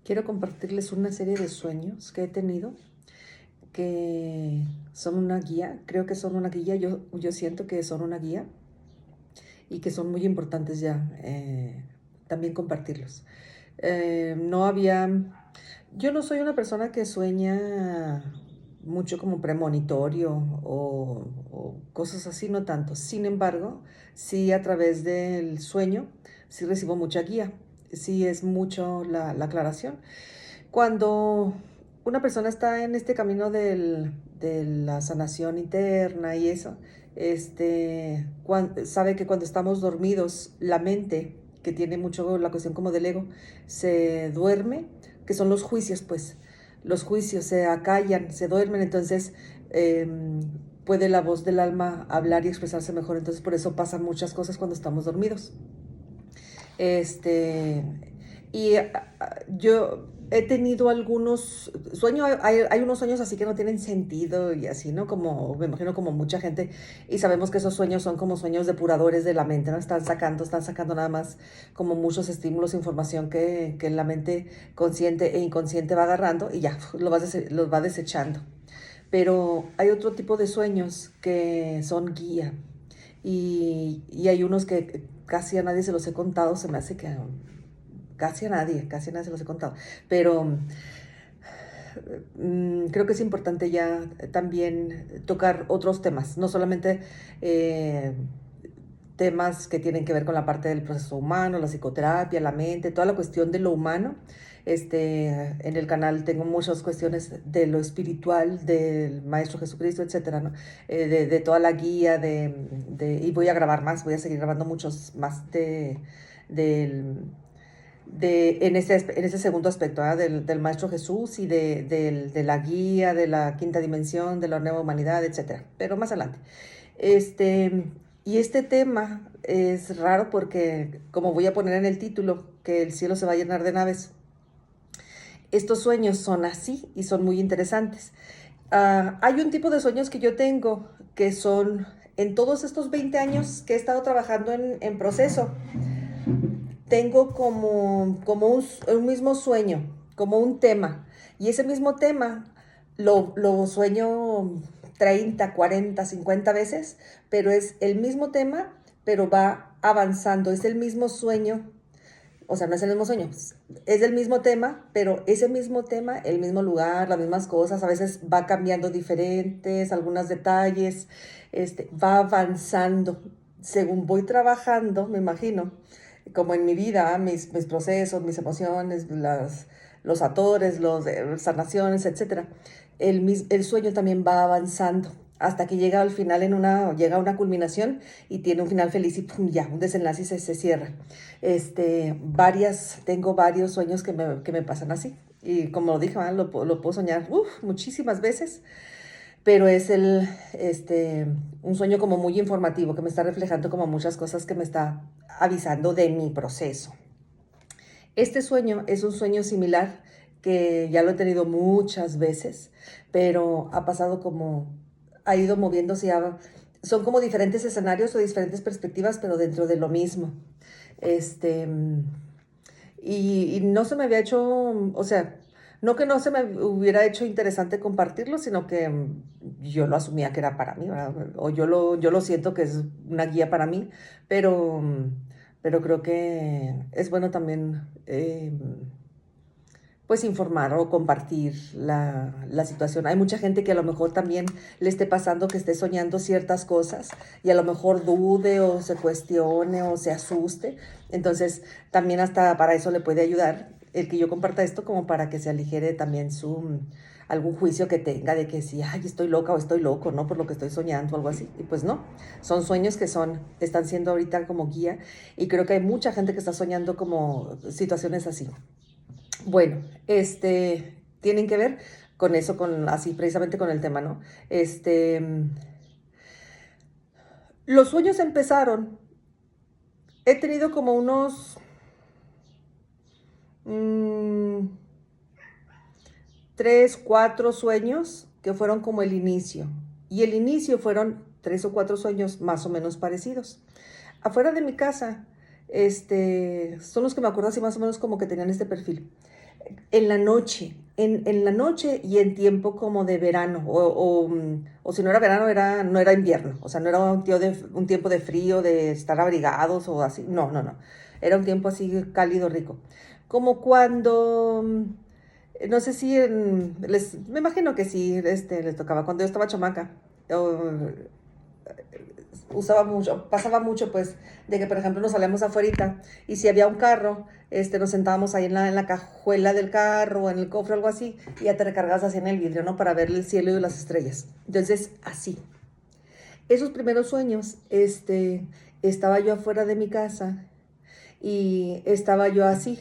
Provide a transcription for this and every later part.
Quiero compartirles una serie de sueños que he tenido que son una guía. Creo que son una guía. Yo siento que son una guía y que son muy importantes ya también compartirlos. No había... Yo no soy una persona que sueña mucho como premonitorio o cosas así, no tanto. Sin embargo, sí a través del sueño, sí recibo mucha guía. Sí es mucho la aclaración. Cuando una persona está en este camino de la sanación interna y eso, sabe que cuando estamos dormidos, la mente, que tiene mucho la cuestión como del ego, se duerme, que son los juicios, pues. Los juicios se acallan, se duermen, entonces eh, puede la voz del alma hablar y expresarse mejor. Entonces por eso pasan muchas cosas cuando estamos dormidos. Este, yo he tenido algunos sueños, hay unos sueños así que no tienen sentido y así, ¿no? Como, me imagino como mucha gente, y sabemos que esos sueños son como sueños depuradores de la mente, ¿no? Están sacando nada más como muchos estímulos, información que la mente consciente e inconsciente va agarrando y ya, los va desechando. Pero hay otro tipo de sueños que son guía y hay unos que casi a nadie se los he contado, se me hace que casi a nadie se los he contado, pero creo que es importante ya también tocar otros temas, no solamente eh, temas que tienen que ver con la parte del proceso humano, la psicoterapia, la mente, toda la cuestión de lo humano. En el canal tengo muchas cuestiones de lo espiritual, del Maestro Jesucristo, etcétera, ¿no? De toda la guía, y voy a grabar más, voy a seguir grabando muchos más del, en ese segundo aspecto, ¿ah? Del Maestro Jesús y de la guía, de la quinta dimensión, de la nueva humanidad, etcétera. Pero más adelante. Este, y este tema es raro porque, como voy a poner en el título, que el cielo se va a llenar de naves, estos sueños son así y son muy interesantes. Hay un tipo de sueños que yo tengo que son, en todos estos 20 años que he estado trabajando en proceso, tengo como un mismo sueño, como un tema. Y ese mismo tema lo sueño 30, 40, 50 veces, pero es el mismo tema, pero va avanzando. Es el mismo sueño, o sea, no es el mismo sueño, es el mismo tema, pero ese mismo tema, el mismo lugar, las mismas cosas, a veces va cambiando diferentes, algunos detalles, va avanzando. Según voy trabajando, me imagino, como en mi vida, mis procesos, mis emociones, los atores, sanaciones, etcétera, el sueño también va avanzando hasta que llega al final llega a una culminación y tiene un final feliz y pum, ya, un desenlace y se cierra. Tengo varios sueños que me pasan así. Y como lo dije, lo puedo soñar muchísimas veces, pero es un sueño como muy informativo, que me está reflejando como muchas cosas que me está avisando de mi proceso. Este sueño es un sueño similar que ya lo he tenido muchas veces, pero ha ido moviéndose, son como diferentes escenarios o diferentes perspectivas, pero dentro de lo mismo. Este, y no se me había hecho, o sea, no que no se me hubiera hecho interesante compartirlo, sino que yo lo asumía que era para mí, ¿verdad? O yo lo siento que es una guía para mí, pero, pero creo que es bueno también pues informar o compartir la situación. Hay mucha gente que a lo mejor también le esté pasando que esté soñando ciertas cosas y a lo mejor dude o se cuestione o se asuste. Entonces, también hasta para eso le puede ayudar el que yo comparta esto, como para que se aligere también algún juicio que tenga de que si, ay, estoy loca o estoy loco, ¿no? Por lo que estoy soñando o algo así. Y pues no, son sueños que están siendo ahorita como guía, y creo que hay mucha gente que está soñando como situaciones así. Bueno, tienen que ver con eso, así precisamente con el tema, ¿no? Los sueños empezaron, he tenido como unos mmm, 3, 4 sueños que fueron como el inicio. Y el inicio fueron 3 o 4 sueños más o menos parecidos. Afuera de mi casa, son los que me acuerdo así más o menos como que tenían este perfil. En la noche, en la noche y en tiempo como de verano, o si no era verano, no era invierno, o sea, no era un tiempo de frío, de estar abrigados o así, no, no, no, era un tiempo así cálido, rico. Como cuando, no sé si me imagino que sí, les tocaba, cuando yo estaba chamaca, o, usaba mucho, pasaba mucho pues de que por ejemplo nos salíamos afuera y si había un carro, nos sentábamos ahí en la cajuela del carro o en el cofre o algo así y ya te recargabas así en el vidrio, ¿no? Para ver el cielo y las estrellas. Entonces, así. Esos primeros sueños, estaba yo afuera de mi casa y estaba yo así.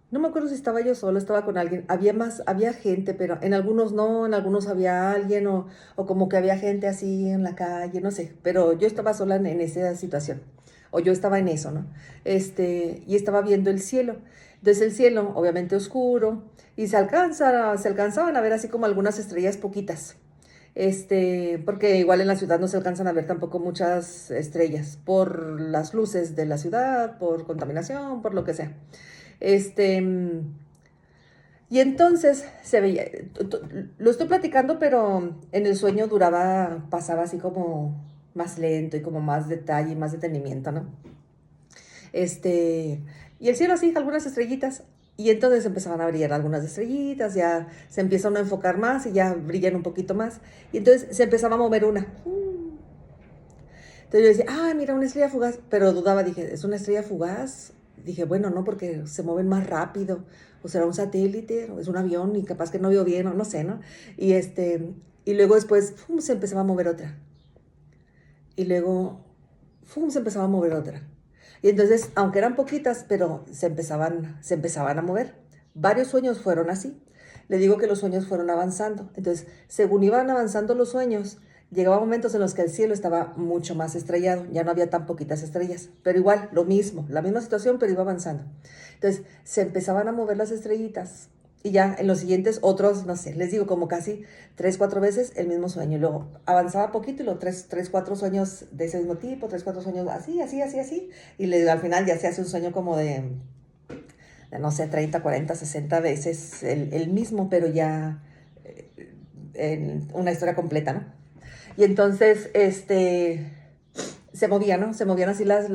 No me acuerdo si estaba yo solo, estaba con alguien. Había gente, pero en algunos no, en algunos había alguien o como que había gente así en la calle, no sé. Pero yo estaba sola en esa situación. O yo estaba en eso, ¿no? Y estaba viendo el cielo. Entonces el cielo, obviamente oscuro, y se alcanzaban a ver así como algunas estrellas poquitas. Porque igual en la ciudad no se alcanzan a ver tampoco muchas estrellas por las luces de la ciudad, por contaminación, por lo que sea. Este, y entonces se veía, lo estoy platicando, pero en el sueño pasaba así como más lento y como más detalle y más detenimiento, ¿no? Este, y el cielo así, algunas estrellitas. Y entonces empezaban a brillar algunas estrellitas, ya se empieza uno a enfocar más y ya brillan un poquito más. Y entonces se empezaba a mover una. Entonces yo decía, ah, mira, una estrella fugaz, pero dudaba, dije, ¿es una estrella fugaz? Dije, bueno, no, porque se mueven más rápido, o será un satélite, o es un avión, y capaz que no vio bien, o no sé, ¿no? Y y luego después, ¡fum!, se empezaba a mover otra. Y luego, ¡fum!, se empezaba a mover otra. Y entonces, aunque eran poquitas, pero se empezaban a mover. Varios sueños fueron así. Le digo que los sueños fueron avanzando. Entonces, según iban avanzando los sueños, llegaba momentos en los que el cielo estaba mucho más estrellado. Ya no había tan poquitas estrellas. Pero igual, lo mismo, la misma situación, pero iba avanzando. Entonces, se empezaban a mover las estrellitas. Y ya en los siguientes otros, no sé, les digo como casi 3, 4 veces el mismo sueño. Y luego avanzaba poquito y luego 3, 4 sueños de ese mismo tipo, 3, 4 sueños así, así, así, así. Y al final ya se hace un sueño como no sé, 30, 40, 60 veces el mismo, pero ya en una historia completa, ¿no? Y entonces, se movía, ¿no? Se movían así las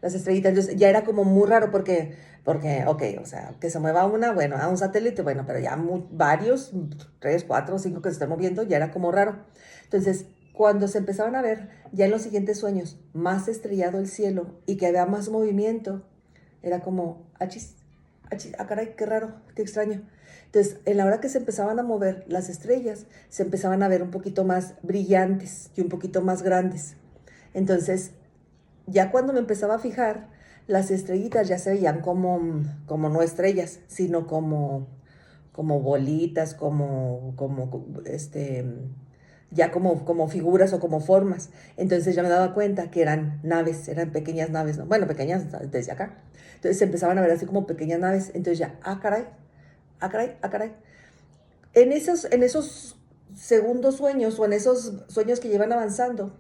estrellitas. Entonces ya era como muy raro porque, ok, o sea, que se mueva una, bueno, a un satélite, bueno, pero ya varios, 3, 4, 5 que se están moviendo, ya era como raro. Entonces, cuando se empezaban a ver ya en los siguientes sueños más estrellado el cielo y que había más movimiento, era como, achis, achis, ah, caray, qué raro, qué extraño. Entonces, en la hora que se empezaban a mover las estrellas, se empezaban a ver un poquito más brillantes y un poquito más grandes. Entonces, ya cuando me empezaba a fijar, las estrellitas ya se veían como no estrellas, sino como bolitas, ya como figuras o como formas. Entonces ya me daba cuenta que eran naves, eran pequeñas naves, ¿no? Bueno, pequeñas desde acá. Entonces se empezaban a ver así como pequeñas naves. Entonces ya, ah, caray, ah, caray, ah, caray. En esos segundos sueños o en esos sueños que llevan avanzando,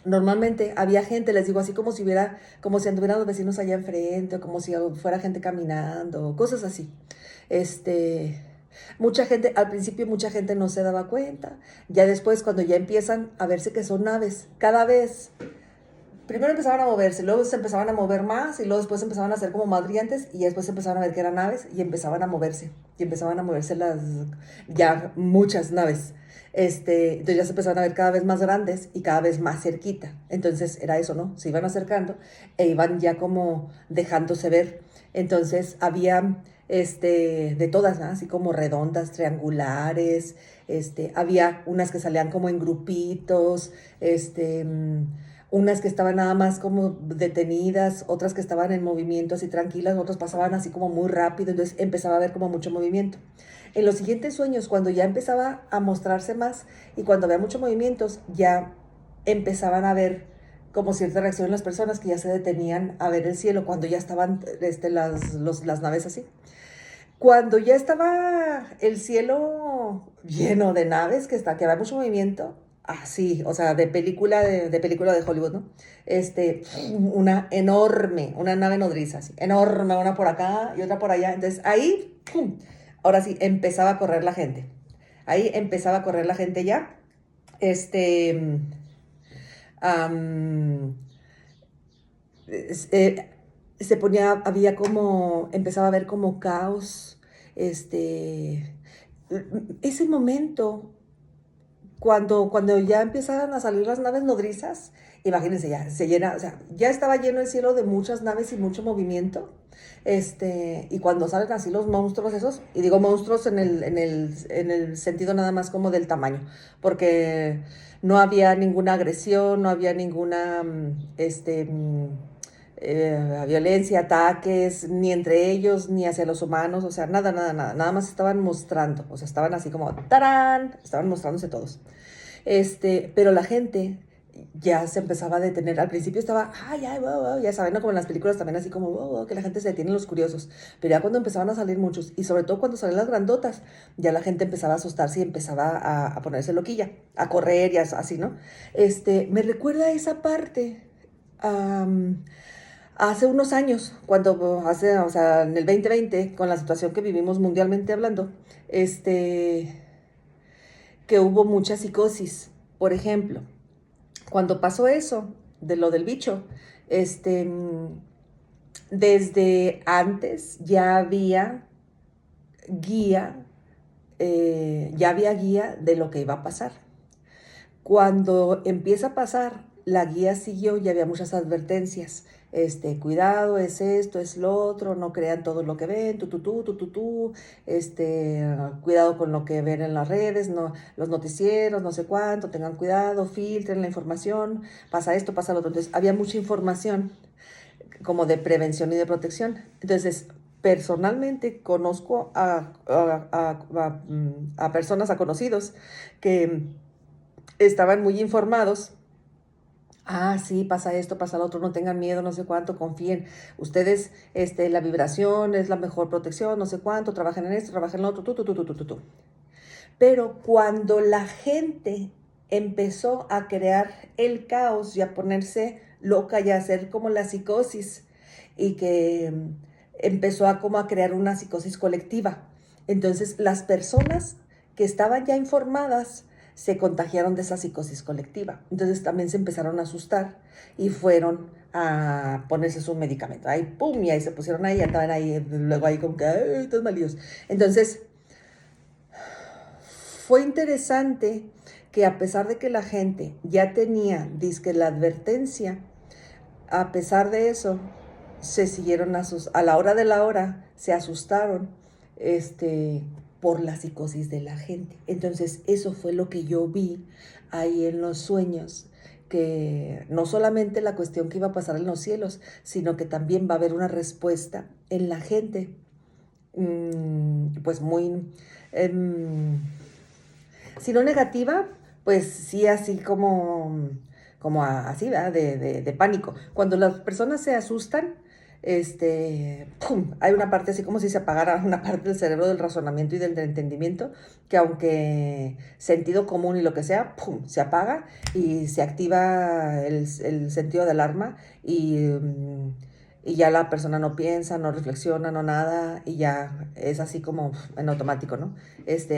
normalmente había gente, les digo, así como si anduvieran los vecinos allá enfrente, o como si fuera gente caminando, cosas así. Este, mucha gente, al principio mucha gente no se daba cuenta, ya después cuando ya empiezan a verse que son naves, cada vez, primero empezaban a moverse, luego se empezaban a mover más y luego después empezaban a ser como más brillantes y después empezaban a ver que eran naves y empezaban a moverse ya muchas naves. Entonces ya se empezaban a ver cada vez más grandes y cada vez más cerquita. Entonces era eso, ¿no? Se iban acercando e iban ya como dejándose ver. Entonces había de todas, ¿no? Así como redondas, triangulares, había unas que salían como en grupitos, unas que estaban nada más como detenidas, otras que estaban en movimiento así tranquilas, otras pasaban así como muy rápido, entonces empezaba a haber como mucho movimiento. En los siguientes sueños, cuando ya empezaba a mostrarse más y cuando había muchos movimientos, ya empezaban a ver como cierta reacción en las personas que ya se detenían a ver el cielo cuando ya estaban las naves así. Cuando ya estaba el cielo lleno de naves, que había mucho movimiento, así, o sea, de película de Hollywood, ¿no? Una enorme, una nave nodriza, así, enorme, una por acá y otra por allá. Entonces ahí, ¡pum! Ahora sí, empezaba a correr la gente. Ahí empezaba a correr la gente ya. Este, am, es- eh, Se ponía, había como, empezaba a haber como caos. Este, ese momento cuando ya empezaron a salir las naves nodrizas, imagínense, ya se llena, o sea, ya estaba lleno el cielo de muchas naves y mucho movimiento. Y cuando salen así los monstruos esos, y digo monstruos en el sentido nada más como del tamaño, porque no había ninguna agresión, no había ninguna violencia, ataques, ni entre ellos, ni hacia los humanos, o sea, nada, nada, nada, nada más estaban mostrando, o sea, estaban así como, ¡tarán! Estaban mostrándose todos. Pero la gente ya se empezaba a detener. Al principio estaba, ay, ay, wow, wow, ya saben, ¿no? Como en las películas también así como, wow, wow, que la gente se detiene, los curiosos. Pero ya cuando empezaban a salir muchos, y sobre todo cuando salían las grandotas, ya la gente empezaba a asustarse y empezaba a ponerse loquilla, a correr y así, ¿no? Me recuerda esa parte. am, Hace unos años, o sea, en el 2020, con la situación que vivimos mundialmente hablando, que hubo mucha psicosis. Por ejemplo, cuando pasó eso, de lo del bicho, este, desde antes guía, ya había guía de lo que iba a pasar. Cuando empieza a pasar, la guía siguió y había muchas advertencias. Cuidado, es esto, es lo otro, no crean todo lo que ven, cuidado con lo que ven en las redes, no, los noticieros, no sé cuánto, tengan cuidado, filtren la información, pasa esto, pasa lo otro. Entonces, había mucha información como de prevención y de protección. Entonces, personalmente conozco a personas, a conocidos, que estaban muy informados. Ah, sí, pasa esto, pasa lo otro, no tengan miedo, no sé cuánto, confíen. Ustedes, la vibración es la mejor protección, no sé cuánto, trabajen en esto, trabajen en lo otro, tú. Pero cuando la gente empezó a crear el caos y a ponerse loca y a hacer como la psicosis y que empezó a como a crear una psicosis colectiva. Entonces las personas que estaban ya informadas se contagiaron de esa psicosis colectiva. Entonces también se empezaron a asustar y fueron a ponerse su medicamento. Ahí, pum, y ahí se pusieron ahí, andaban ahí, luego ahí como que, ay, estos malillos. Entonces, fue interesante que a pesar de que la gente ya tenía, dizque la advertencia, a pesar de eso, se siguieron a la hora de la hora, se asustaron, por la psicosis de la gente. Entonces, eso fue lo que yo vi ahí en los sueños, que no solamente la cuestión que iba a pasar en los cielos, sino que también va a haber una respuesta en la gente, pues muy, em, si no negativa, pues sí así como así, ¿verdad? De pánico. Cuando las personas se asustan, ¡pum! Hay una parte así como si se apagara una parte del cerebro del razonamiento y del entendimiento, que aunque sentido común y lo que sea, ¡pum! Se apaga y se activa el sentido de alarma y ya la persona no piensa, no reflexiona, no nada, y ya es así como en automático, ¿no?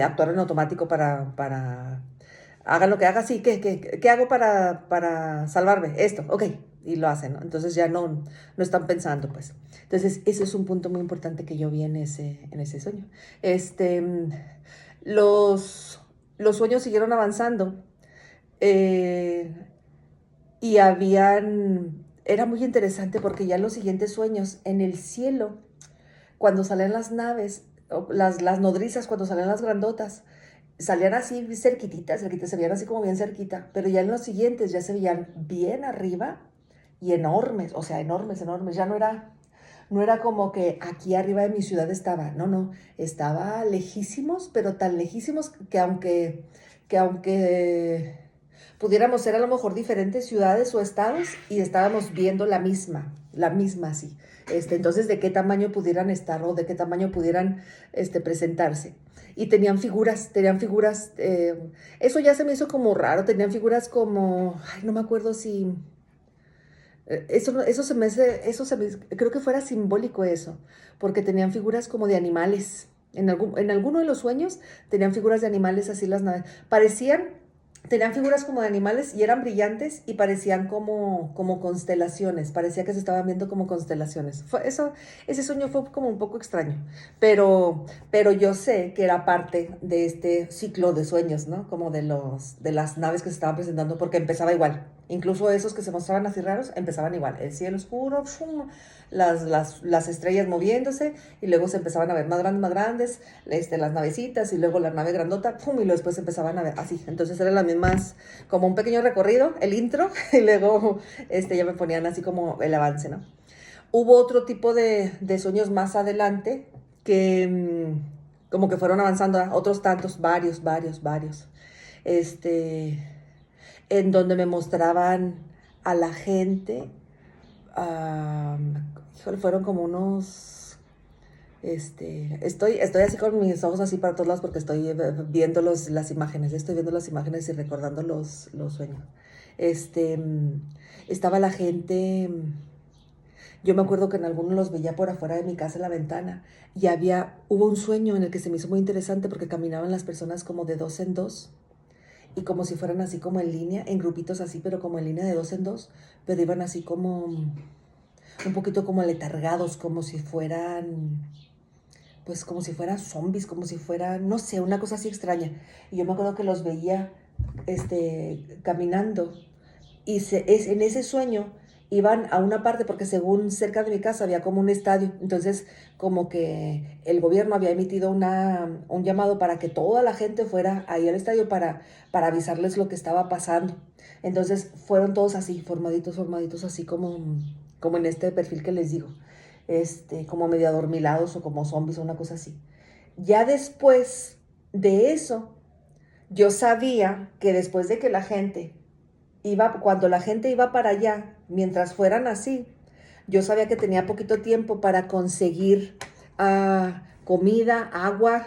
Actuar en automático para hagan lo que haga, sí, ¿qué hago para salvarme? Esto, ok, y lo hacen, ¿no? Entonces ya no están pensando, pues. Entonces, ese es un punto muy importante que yo vi en ese sueño. Este, mm, los, los sueños siguieron avanzando, eh, y era muy interesante porque ya en los siguientes sueños, en el cielo, cuando salen las naves, las nodrizas, cuando salen las grandotas, salían así cerquititas, cerquitas, se veían así como bien cerquita, pero ya en los siguientes ya se veían bien arriba y enormes, o sea, enormes, enormes. Ya no era como que aquí arriba de mi ciudad estaba, no, estaba lejísimos, pero tan lejísimos que aunque pudiéramos ser a lo mejor diferentes ciudades o estados y estábamos viendo la misma así. Entonces, de qué tamaño pudieran estar o de qué tamaño pudieran presentarse. Y tenían figuras, eso ya se me hizo como raro, tenían figuras como, ay, no me acuerdo si, eso se me hace, creo que fuera simbólico eso, porque tenían figuras como de animales. En alguno de los sueños tenían figuras de animales así las naves. Tenían figuras como de animales y eran brillantes y parecían como constelaciones. Parecía que se estaban viendo como constelaciones. Ese sueño fue como un poco extraño, pero yo sé que era parte de este ciclo de sueños, ¿no? Como de las naves que se estaban presentando, porque empezaba igual. Incluso esos que se mostraban así raros empezaban igual. El cielo oscuro, ¡fum! Las estrellas moviéndose y luego se empezaban a ver más grandes, las navecitas y luego la nave grandota, ¡pum! Y luego después se empezaban a ver así. Entonces eran las mismas, como un pequeño recorrido, el intro, y luego ya me ponían así como el avance, ¿no? Hubo otro tipo de sueños más adelante que como que fueron avanzando, ¿eh? Otros tantos, varios, este, en donde me mostraban a la gente, híjole, fueron como unos, estoy así con mis ojos así para todos lados porque estoy viendo las imágenes, estoy viendo las imágenes y recordando los sueños. Estaba la gente, yo me acuerdo que en algunos los veía por afuera de mi casa en la ventana y hubo un sueño en el que se me hizo muy interesante porque caminaban las personas como de dos en dos y como si fueran así como en línea, en grupitos así, pero como en línea de dos en dos, pero iban así como un poquito como letargados, como si fueran, pues como si fueran zombies, como si fueran, no sé, una cosa así extraña. Y yo me acuerdo que los veía caminando y en ese sueño iban a una parte, porque según cerca de mi casa había como un estadio, entonces como que el gobierno había emitido un llamado para que toda la gente fuera ahí al estadio para avisarles lo que estaba pasando. Entonces fueron todos así, formaditos así como en este perfil que les digo, como medio adormilados o como zombies o una cosa así. Ya después de eso, yo sabía que después de que cuando la gente iba para allá, mientras fueran así, yo sabía que tenía poquito tiempo para conseguir comida, agua,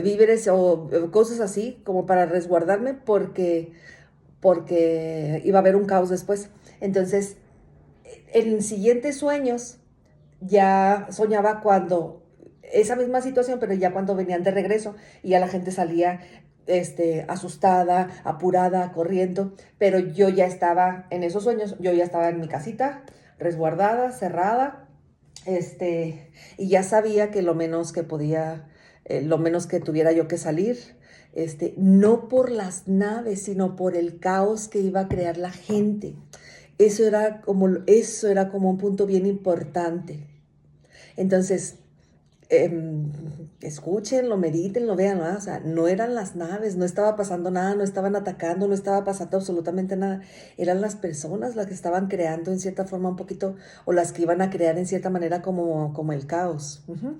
víveres o cosas así, como para resguardarme, porque iba a haber un caos después. Entonces, en siguientes sueños, ya soñaba cuando esa misma situación, pero ya cuando venían de regreso y ya la gente salía asustada, apurada, corriendo, pero yo ya estaba en esos sueños, yo ya estaba en mi casita, resguardada, cerrada, y ya sabía que lo menos que podía, lo menos que tuviera yo que salir, no por las naves, sino por el caos que iba a crear la gente. Eso era como un punto bien importante. Entonces, escúchenlo, medítenlo, vean, ¿no? O sea, no eran las naves, no estaba pasando nada, no estaban atacando, no estaba pasando absolutamente nada. Eran las personas las que estaban creando en cierta forma un poquito, o las que iban a crear en cierta manera como el caos. Uh-huh.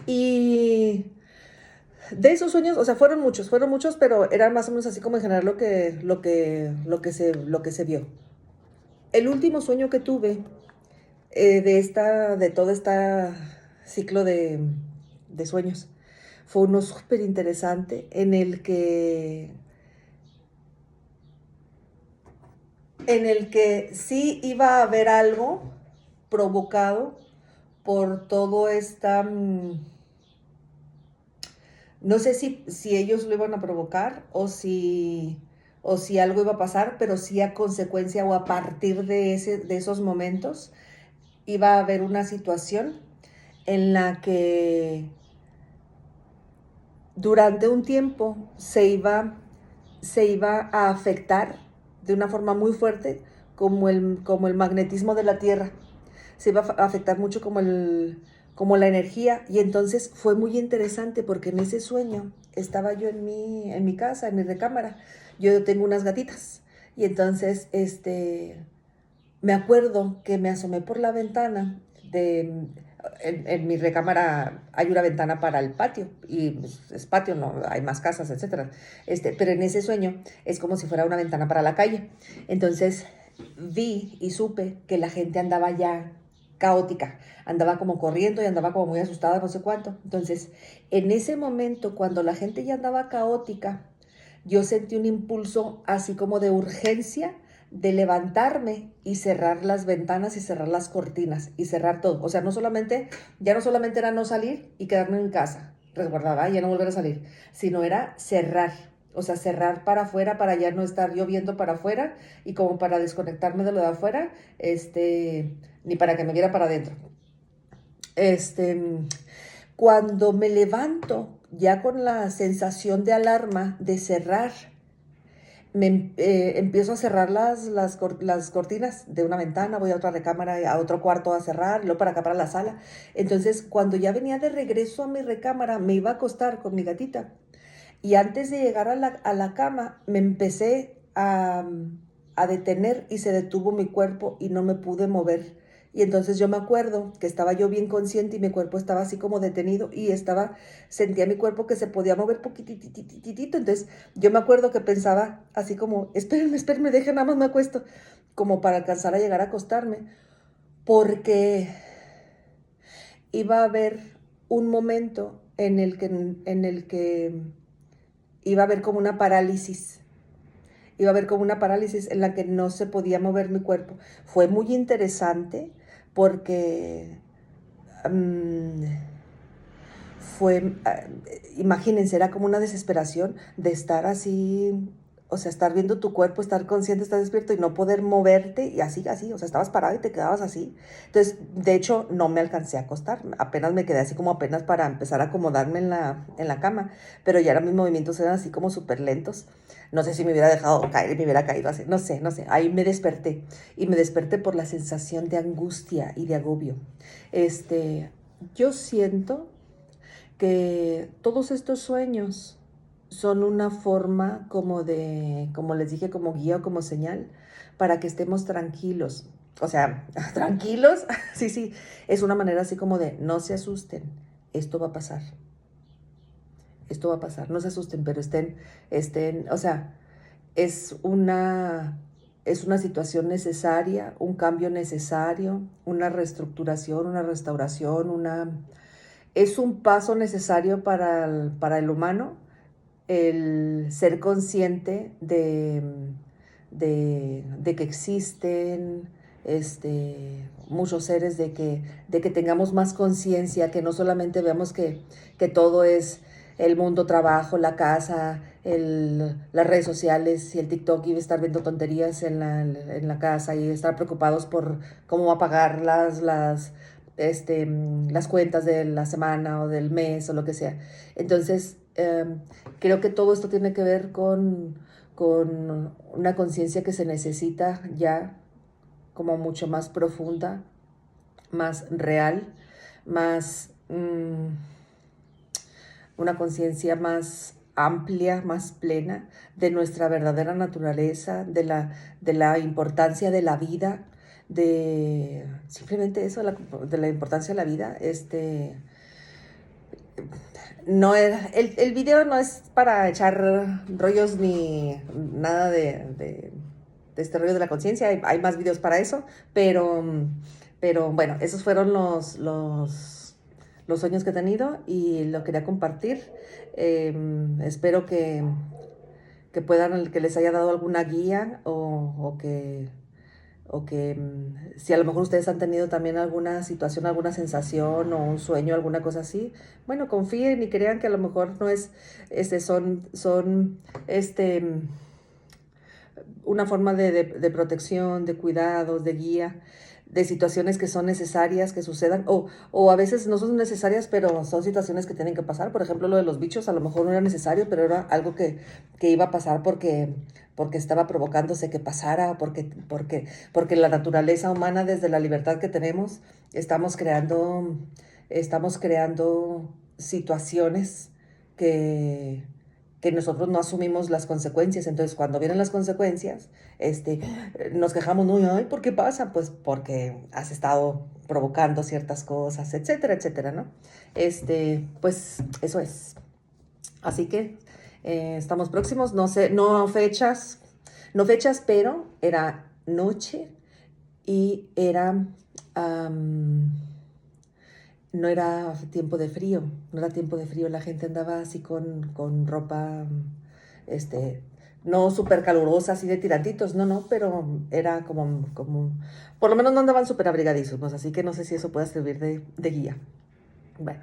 Y de esos sueños, o sea, fueron muchos, pero eran más o menos así como en general lo que se vio. El último sueño que tuve de todo este ciclo de sueños fue uno súper interesante en el que sí iba a haber algo provocado por todo esta, no sé si ellos lo iban a provocar o si algo iba a pasar, pero sí a consecuencia o a partir de esos momentos iba a haber una situación en la que durante un tiempo se iba a afectar de una forma muy fuerte como el magnetismo de la Tierra. Se iba a afectar mucho como la energía. Y entonces fue muy interesante porque en ese sueño estaba yo en mi casa, en mi recámara. Yo tengo unas gatitas. Y entonces me acuerdo que me asomé por la ventana en mi recámara hay una ventana para el patio y pues, es patio, no hay más casas, etcétera. Pero en ese sueño es como si fuera una ventana para la calle. Entonces vi y supe que la gente andaba ya caótica, andaba como corriendo y andaba como muy asustada, no sé cuánto. Entonces, en ese momento, cuando la gente ya andaba caótica, yo sentí un impulso así como de urgencia de levantarme y cerrar las ventanas y cerrar las cortinas y cerrar todo. O sea, ya no solamente era no salir y quedarme en casa, resguardada, ya no volver a salir, sino era cerrar. O sea, cerrar para afuera para ya no estar yo viendo para afuera y como para desconectarme de lo de afuera, ni para que me viera para adentro. Este, Cuando me levanto ya con la sensación de alarma de cerrar, empiezo a cerrar las cortinas de una ventana, voy a otra recámara, a otro cuarto a cerrar, luego para acá para la sala. Entonces, cuando ya venía de regreso a mi recámara, me iba a acostar con mi gatita. Y antes de llegar a la cama, me empecé a detener y se detuvo mi cuerpo y no me pude mover. Y entonces yo me acuerdo que estaba yo bien consciente y mi cuerpo estaba así como detenido y sentía mi cuerpo que se podía mover poquitititito. Entonces yo me acuerdo que pensaba así como, espérenme, espérenme, dejen, nada más me acuesto, como para alcanzar a llegar a acostarme, porque iba a haber un momento en el que iba a haber como una parálisis. Iba a haber como una parálisis en la que no se podía mover mi cuerpo. Fue muy interesante porque um, imagínense, era como una desesperación de estar así, o sea, estar viendo tu cuerpo, estar consciente, estar despierto y no poder moverte y así, así, o sea, estabas parado y te quedabas así. Entonces, de hecho, no me alcancé a acostar, apenas me quedé así como apenas para empezar a acomodarme en la cama, pero ya mis movimientos eran así como súper lentos. No sé si me hubiera dejado caer y me hubiera caído así, no sé, no sé. Ahí me desperté y me desperté por la sensación de angustia y de agobio. Yo siento que todos estos sueños son una forma como les dije, como guía o como señal para que estemos tranquilos. O sea, tranquilos, sí, sí, es una manera así como de no se asusten, esto va a pasar, esto va a pasar, no se asusten, pero o sea, es una, es una situación necesaria, un cambio necesario, una reestructuración, una restauración, es un paso necesario para el humano el ser consciente de que existen muchos seres, de que tengamos más conciencia, que no solamente veamos que todo es el mundo, trabajo, la casa, las redes sociales y el TikTok y estar viendo tonterías en la casa y estar preocupados por cómo va a pagar las cuentas de la semana o del mes o lo que sea. Entonces, creo que todo esto tiene que ver con una conciencia que se necesita ya como mucho más profunda, más real, más una conciencia más amplia, más plena de nuestra verdadera naturaleza, de la importancia de la vida, de simplemente eso, de la importancia de la vida. No era, el video no es para echar rollos ni nada de este rollo de la conciencia, hay más videos para eso, pero bueno, esos fueron los sueños que he tenido y lo quería compartir. Espero que les haya dado alguna guía o que si a lo mejor ustedes han tenido también alguna situación, alguna sensación o un sueño, alguna cosa así, bueno, confíen y crean que a lo mejor no es, son, una forma de protección, de cuidados, de guía, de situaciones que son necesarias que sucedan, o a veces no son necesarias, pero son situaciones que tienen que pasar. Por ejemplo, lo de los bichos a lo mejor no era necesario, pero era algo que iba a pasar porque estaba provocándose que pasara, porque la naturaleza humana, desde la libertad que tenemos, estamos creando situaciones que, que nosotros no asumimos las consecuencias. Entonces, cuando vienen las consecuencias, nos quejamos, no, ay, ¿por qué pasa? Pues porque has estado provocando ciertas cosas, etcétera, etcétera, ¿no? Pues eso es. Así que estamos próximos, no sé, no fechas, pero era noche y era, am, no era tiempo de frío, no era tiempo de frío, la gente andaba así con ropa, este, no súper calurosa, así de tirantitos, no, pero era por lo menos no andaban súper abrigadísimos, así que no sé si eso pueda servir de guía. Bueno.